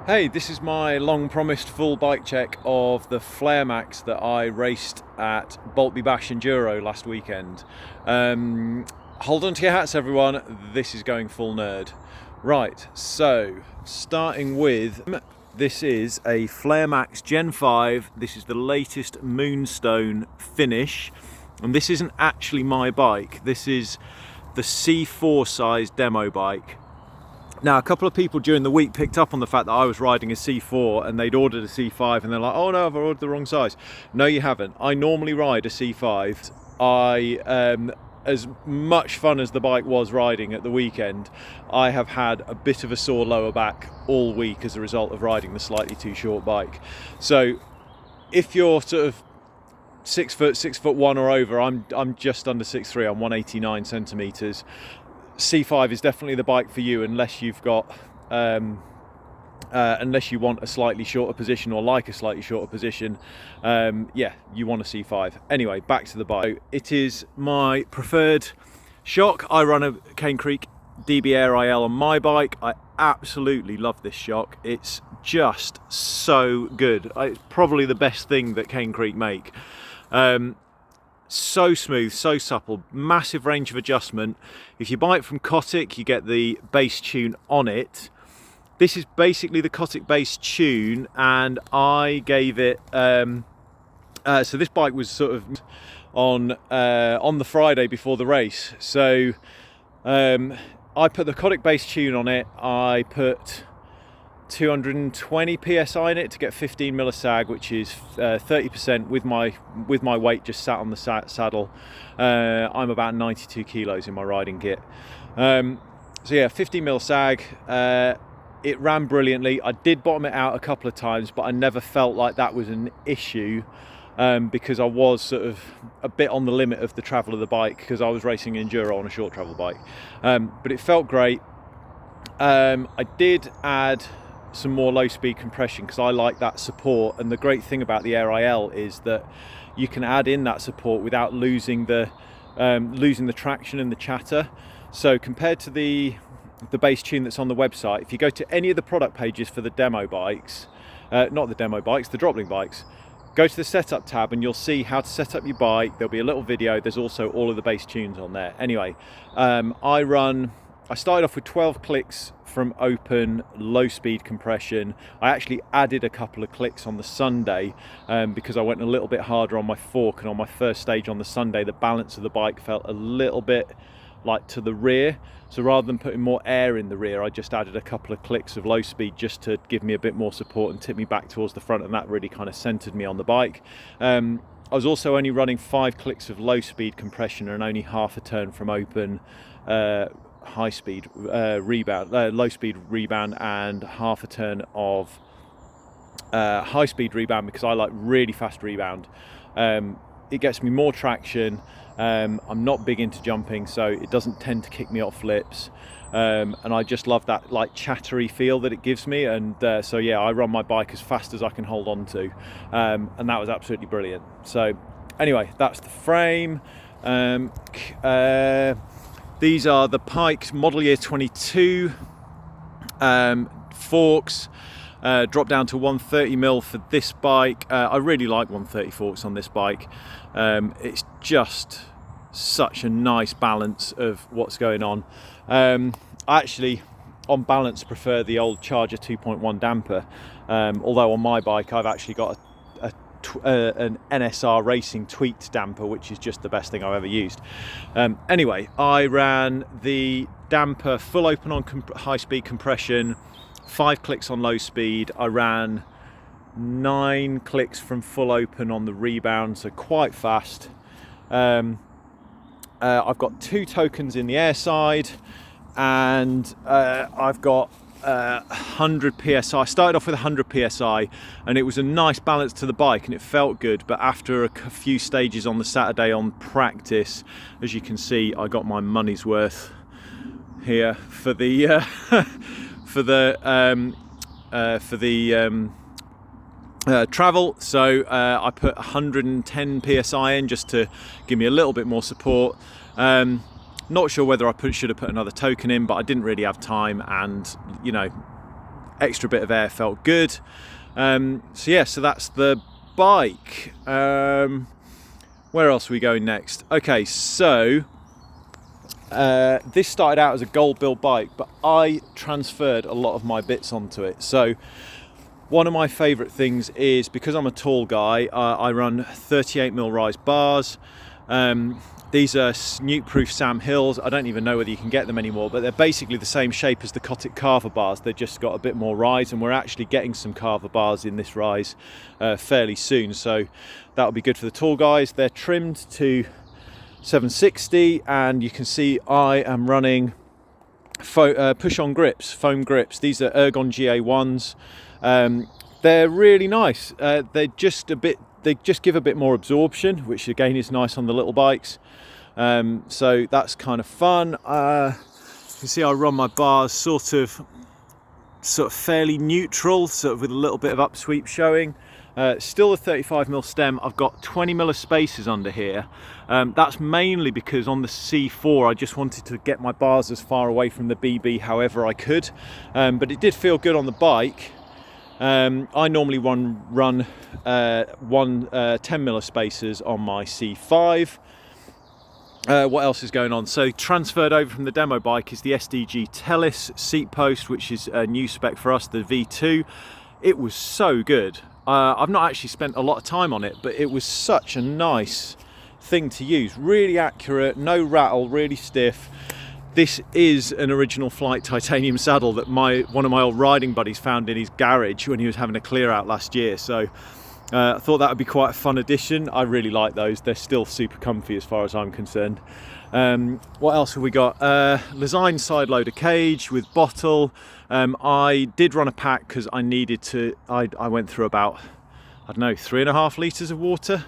Hey, this is my long-promised full bike check of the FlareMAX that I raced at Boltby Bash Enduro last weekend. Hold on to your hats, everyone. This is going full nerd. Right, so starting with, this is a FlareMAX Gen 5. This is the latest Moonstone finish. And this isn't actually my bike. This is the C4 size demo bike. Now, a couple of people during the week picked up on the fact that I was riding a C4 and they'd ordered a C5 and they're like, oh no, I've ordered the wrong size. No, you haven't. I normally ride a C5. As much fun as the bike was riding at the weekend, I have had a bit of a sore lower back all week as a result of riding the slightly too short bike. So if you're sort of 6'1" or over, I'm just under 6'3", I'm 189 centimeters. C5 is definitely the bike for you unless you've got unless you want a slightly shorter position or like a slightly shorter position. Yeah, you want a C5. Anyway, back to the bike. It is my preferred shock. I run a Cane Creek DB Air IL on my bike. I absolutely love this shock. It's just so good. It's probably the best thing that Cane Creek make. So smooth, so supple, massive range of adjustment. If you buy it from Cotic, you get the bass tune on it. This is basically the Cotic bass tune, and I gave it. So this bike was sort of on the Friday before the race. So I put the Cotic bass tune on it. I put 220 psi in it to get 15 mil of sag, which is 30% with my weight just sat on the saddle. I'm about 92 kilos in my riding kit. So yeah, 15 mil sag. It ran brilliantly. I did bottom it out a couple of times, but I never felt like that was an issue because I was sort of a bit on the limit of the travel of the bike because I was racing enduro on a short travel bike. But it felt great. I did add some more low speed compression because I like that support, and the great thing about the Air IL is that you can add in that support without losing the traction and the chatter. So compared to the bass tune that's on the website, if you go to any of the product pages for the demo bikes, not the demo bikes, the Dropling bikes, go to the setup tab and you'll see how to set up your bike. There'll be a little video. There's also all of the bass tunes on there. Anyway, I started off with 12 clicks from open, low speed compression. I actually added a couple of clicks on the Sunday because I went a little bit harder on my fork, and on my first stage on the Sunday, the balance of the bike felt a little bit like to the rear. So rather than putting more air in the rear, I just added a couple of clicks of low speed just to give me a bit more support and tip me back towards the front, and that really kind of centered me on the bike. I was also only running 5 clicks of low speed compression and only half a turn from open high speed rebound, low speed rebound, and half a turn of high speed rebound because I like really fast rebound. It gets me more traction. I'm not big into jumping, so it doesn't tend to kick me off flips, and I just love that like chattery feel that it gives me. And so yeah, I run my bike as fast as I can hold on to, and that was absolutely brilliant. So anyway, that's the frame. These are the Pikes model year 22 forks. Dropped down to 130 mil for this bike. I really like 130 forks on this bike. It's just such a nice balance of what's going on. I actually, on balance, prefer the old Charger 2.1 damper. Although on my bike, I've actually got an NSR Racing tweaked damper, which is just the best thing I've ever used. Anyway, I ran the damper full open on high speed compression, 5 clicks on low speed. I ran 9 clicks from full open on the rebound, so quite fast. I've got 2 tokens in the air side, and I've got 100 psi. I started off with 100 psi, and it was a nice balance to the bike and it felt good. But after a few stages on the Saturday on practice, as you can see, I got my money's worth here for the travel. So I put 110 psi in just to give me a little bit more support. Not sure whether I should have put another token in, but I didn't really have time, and you know, extra bit of air felt good. So yeah, so that's the bike. Where else are we going next? Okay, so this started out as a gold bill bike, but I transferred a lot of my bits onto it. So one of my favourite things is, because I'm a tall guy, I run 38mm rise bars. These are nuke-proof Sam Hills. I don't even know whether you can get them anymore, but they're basically the same shape as the Cotic Carver bars. They've just got a bit more rise, and we're actually getting some Carver bars in this rise fairly soon. So that'll be good for the tall guys. They're trimmed to 760, and you can see I am running push-on grips, foam grips. These are Ergon GA1s. They're really nice. They just give a bit more absorption, which again is nice on the little bikes. So that's kind of fun. You can see I run my bars sort of fairly neutral, sort of with a little bit of upsweep showing. Still a 35mm stem. I've got 20mm of spacers under here. That's mainly because on the C4 I just wanted to get my bars as far away from the BB however I could, but it did feel good on the bike. I normally run 10mm spacers on my C5. What else is going on? So transferred over from the demo bike is the SDG Tellis seat post, which is a new spec for us, the V2. It was so good. I've not actually spent a lot of time on it, but it was such a nice thing to use. Really accurate, no rattle, really stiff. This is an original Flight titanium saddle that one of my old riding buddies found in his garage when he was having a clear out last year. So I thought that would be quite a fun addition. I really like those. They're still super comfy as far as I'm concerned. What else have we got? Lesign side loader cage with bottle. I did run a pack because I needed to. I went through about, I don't know, 3.5 litres of water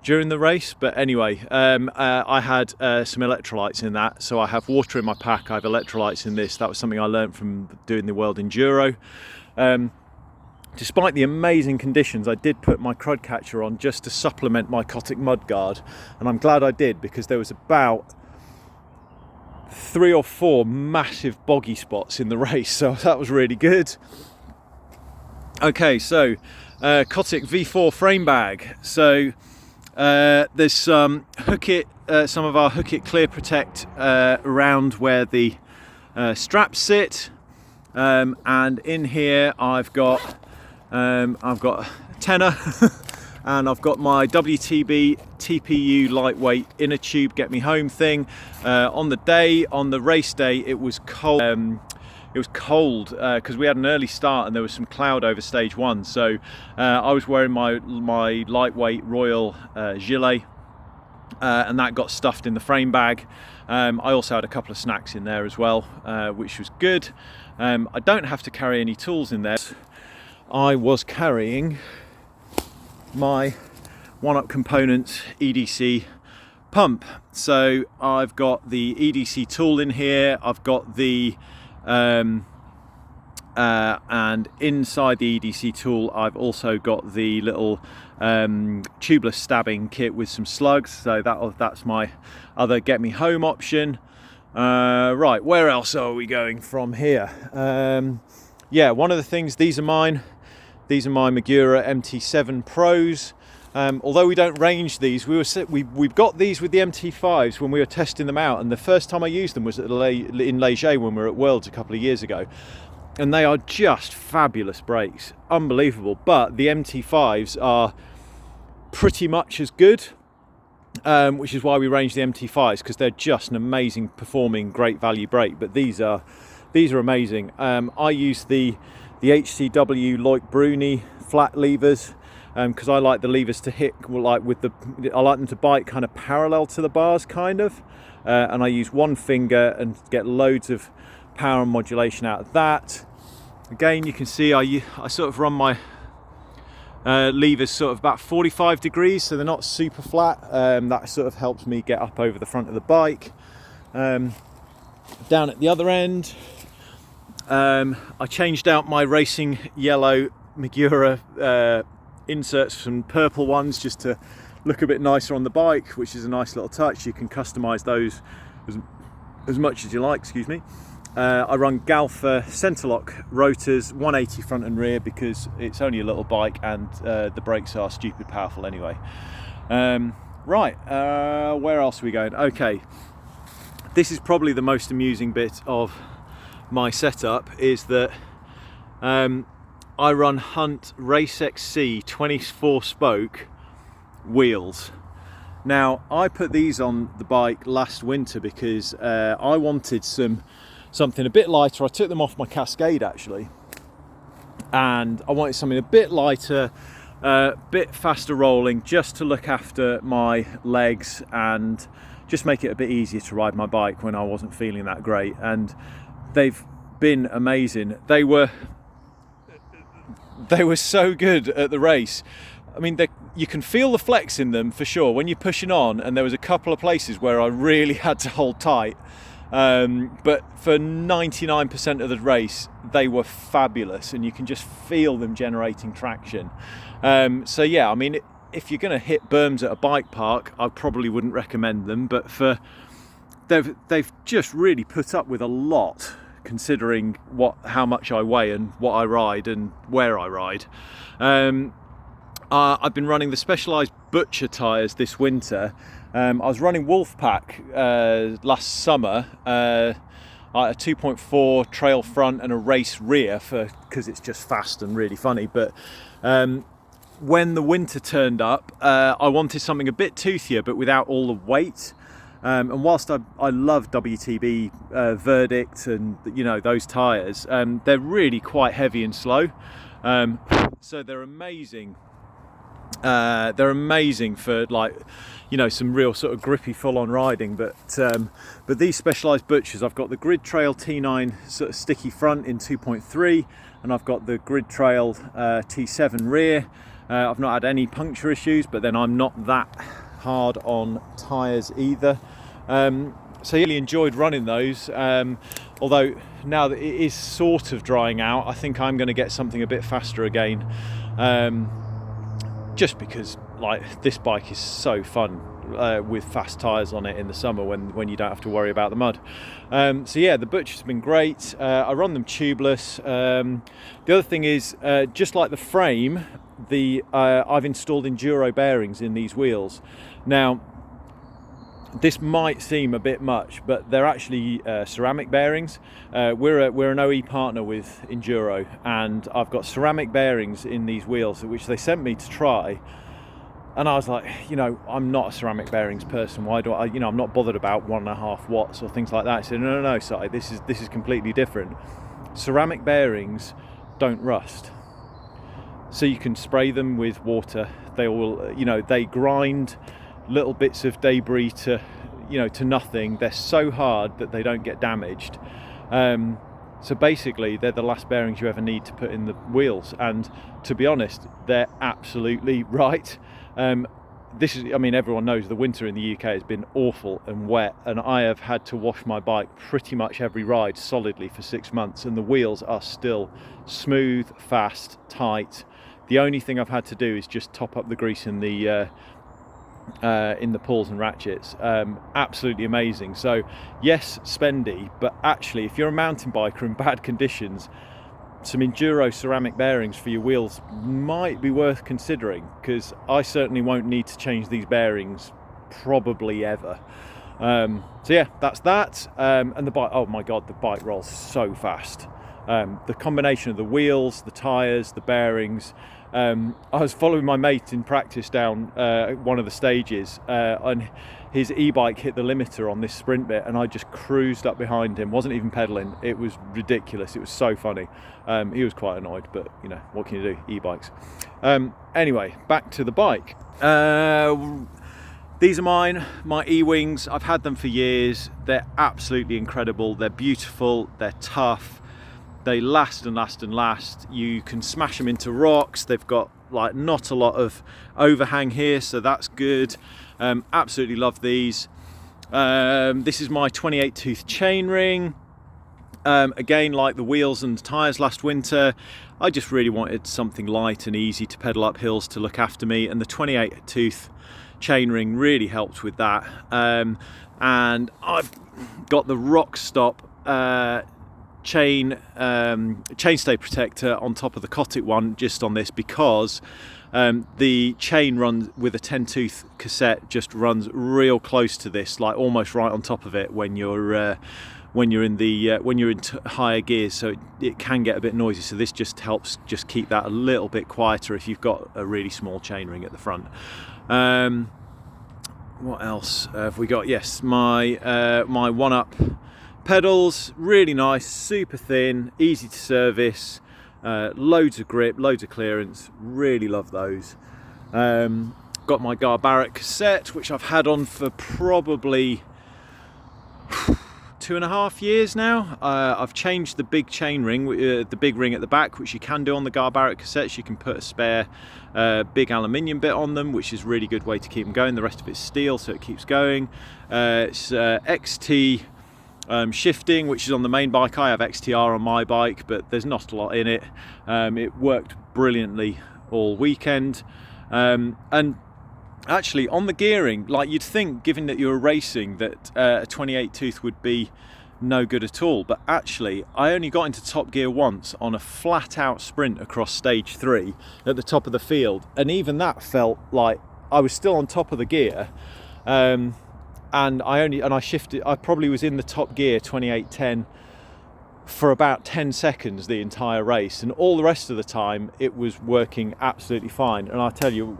during the race, but anyway, I had some electrolytes in that, so I have water in my pack, I have electrolytes in this. That was something I learned from doing the World Enduro. Despite the amazing conditions, I did put my crud catcher on just to supplement my Cotic mudguard, and I'm glad I did, because there was about 3 or 4 massive boggy spots in the race, so that was really good. Okay, so Cotic V4 frame bag. So there's some some of our Hook It Clear Protect around where the straps sit, and in here I've got a tenner and I've got my WTB TPU lightweight inner tube get me home thing. On the race day, it was cold. It was cold because we had an early start and there was some cloud over stage 1. So I was wearing my lightweight Royal gilet, and that got stuffed in the frame bag. I also had a couple of snacks in there as well, which was good. I don't have to carry any tools in there. I was carrying my One-Up Components EDC pump. So I've got the EDC tool in here. I've got the and inside the EDC tool I've also got the little tubeless stabbing kit with some slugs. So that's my other get me home option. Right, where else are we going from here? Yeah, one of the things, these are mine. These are my Magura MT7 Pros. Although we don't range these, we've got these with the MT5s when we were testing them out, and the first time I used them was in Leger when we were at Worlds a couple of years ago, and they are just fabulous brakes, unbelievable. But the MT5s are pretty much as good, which is why we range the MT5s, because they're just an amazing performing, great value brake. But these are amazing. I use the HCW Loic Bruni flat levers, because I like the levers to hit, I like them to bite kind of parallel to the bars, kind of, and I use one finger and get loads of power and modulation out of that. Again, you can see I sort of run my levers sort of about 45 degrees, so they're not super flat. That sort of helps me get up over the front of the bike. Down at the other end, I changed out my racing yellow Magura inserts for some purple ones, just to look a bit nicer on the bike, which is a nice little touch. You can customize those as much as you like, excuse me. I run Galfa Centerlock rotors, 180 front and rear, because it's only a little bike and the brakes are stupid powerful anyway. Right, where else are we going? Okay, this is probably the most amusing bit of my setup, is that I run Hunt Race XC 24 spoke wheels. Now, I put these on the bike last winter because I wanted something a bit lighter. I took them off my Cascade actually, and I wanted something a bit lighter, bit faster rolling, just to look after my legs and just make it a bit easier to ride my bike when I wasn't feeling that great. And they've been amazing. They were so good at the race. I mean, you can feel the flex in them for sure when you're pushing on, and there was a couple of places where I really had to hold tight, but for 99% of the race they were fabulous, and you can just feel them generating traction. So yeah, I mean, if you're going to hit berms at a bike park, I probably wouldn't recommend them, but they've just really put up with a lot, considering how much I weigh and what I ride and where I ride. I've been running the Specialized Butcher tyres this winter. I was running Wolfpack last summer, a 2.4 trail front and a race rear, because it's just fast and really funny. But when the winter turned up, I wanted something a bit toothier but without all the weight. And whilst I love WTB Verdict and those tyres, they're really quite heavy and slow. So they're amazing. They're amazing for some real sort of grippy full-on riding, but these Specialized Butchers, I've got the Grid Trail T9 sort of sticky front in 2.3, and I've got the Grid Trail T7 rear. I've not had any puncture issues, but then I'm not that hard on tyres either. So I really enjoyed running those, although now that it is sort of drying out, I think I'm going to get something a bit faster again, just because this bike is so fun with fast tyres on it in the summer when you don't have to worry about the mud. So yeah, the Butchers have been great. I run them tubeless. The other thing is, just like the frame, I've installed enduro bearings in these wheels. Now, this might seem a bit much, but they're actually ceramic bearings. We're an OE partner with Enduro, and I've got ceramic bearings in these wheels, which they sent me to try. And I was like, I'm not a ceramic bearings person. Why do I'm not bothered about 1.5 watts or things like that. I said, no, Si, this is completely different. Ceramic bearings don't rust, so you can spray them with water. They will, they grind little bits of debris to nothing. They're so hard that they don't get damaged. So basically, they're the last bearings you ever need to put in the wheels. And to be honest, they're absolutely right. Everyone knows the winter in the UK has been awful and wet, and I have had to wash my bike pretty much every ride solidly for 6 months, and the wheels are still smooth, fast, tight. The only thing I've had to do is just top up the grease in the pulls and ratchets. Absolutely amazing. So yes, spendy, but actually, if you're a mountain biker in bad conditions, some enduro ceramic bearings for your wheels might be worth considering, because I certainly won't need to change these bearings probably ever. So yeah, that's that. And the bike, oh my god, the bike rolls so fast. The combination of the wheels, the tyres, the bearings. I was following my mate in practice down one of the stages, and his e-bike hit the limiter on this sprint bit, and I just cruised up behind him, wasn't even pedaling. It was ridiculous. It was so funny. He was quite annoyed, but what can you do, e-bikes. Anyway, back to the bike. These are mine, my E-Wings. I've had them for years. They're absolutely incredible. They're beautiful, they're tough, they last and last and last. You can smash them into rocks. They've got not a lot of overhang here, so that's good. Absolutely love these. This is my 28 tooth chainring. Again, like the wheels and tyres last winter, I just really wanted something light and easy to pedal up hills to look after me, and the 28 tooth chainring really helped with that. And I've got the Rock Stop chainstay protector on top of the Cotic one, just on this, because the chain runs with a 10-tooth cassette, just runs real close to this, like almost right on top of it when you're in higher gears, so it can get a bit noisy. So this just helps just keep that a little bit quieter if you've got a really small chainring at the front. What else have we got? Yes, my 1-up pedals, really nice, super thin, easy to service, loads of grip, loads of clearance, really love those. Got my Barrett cassette, which I've had on for probably 2.5 years now. I've changed the big chain ring, the big ring at the back, which you can do on the Barrett cassettes. You can put a spare big aluminium bit on them, which is a really good way to keep them going. The rest of it's steel, so it keeps going. It's XT shifting, which is on the main bike. I have XTR on my bike, but there's not a lot in it. It worked brilliantly all weekend. And actually, on the gearing, like, you'd think, given that you're racing, that a 28 tooth would be no good at all, but actually I only got into top gear once on a flat out sprint across stage 3 at the top of the field, and even that felt like I was still on top of the gear. And I shifted, I probably was in the top gear 28-10 for about 10 seconds the entire race, and all the rest of the time it was working absolutely fine. And I tell you,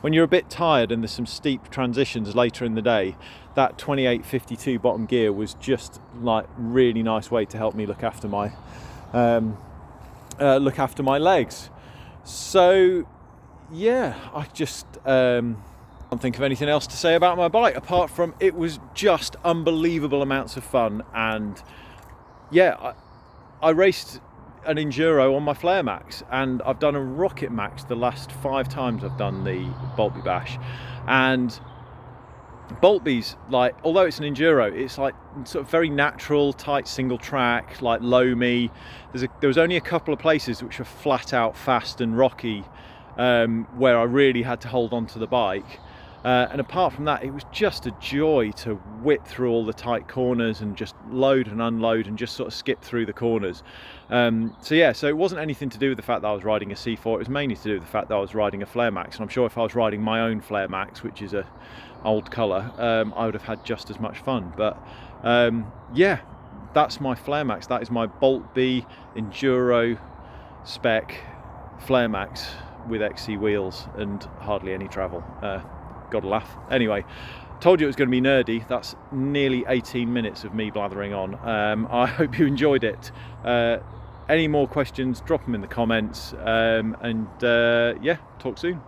when you're a bit tired and there's some steep transitions later in the day, that 28-52 bottom gear was just like really nice way to help me look after my legs. So yeah, I just can't think of anything else to say about my bike apart from it was just unbelievable amounts of fun. And yeah, I raced an enduro on my FlareMAX, and I've done a Rocket Max the last 5 times I've done the Boltby Bash. And Boltby's, like, although it's an enduro, it's like sort of very natural, tight single track, like loamy. There was only a couple of places which were flat out fast and rocky, where I really had to hold on to the bike. And apart from that, it was just a joy to whip through all the tight corners and just load and unload and just sort of skip through the corners. So it wasn't anything to do with the fact that I was riding a C4. It was mainly to do with the fact that I was riding a FlareMAX. And I'm sure if I was riding my own FlareMAX, which is a old colour, I would have had just as much fun. But yeah, that's my FlareMAX. That is my Boltby Enduro spec FlareMAX with XC wheels and hardly any travel. Gotta laugh. Anyway, told you it was going to be nerdy. That's nearly 18 minutes of me blathering on. I hope you enjoyed it. Any more questions, drop them in the comments. Yeah, talk soon.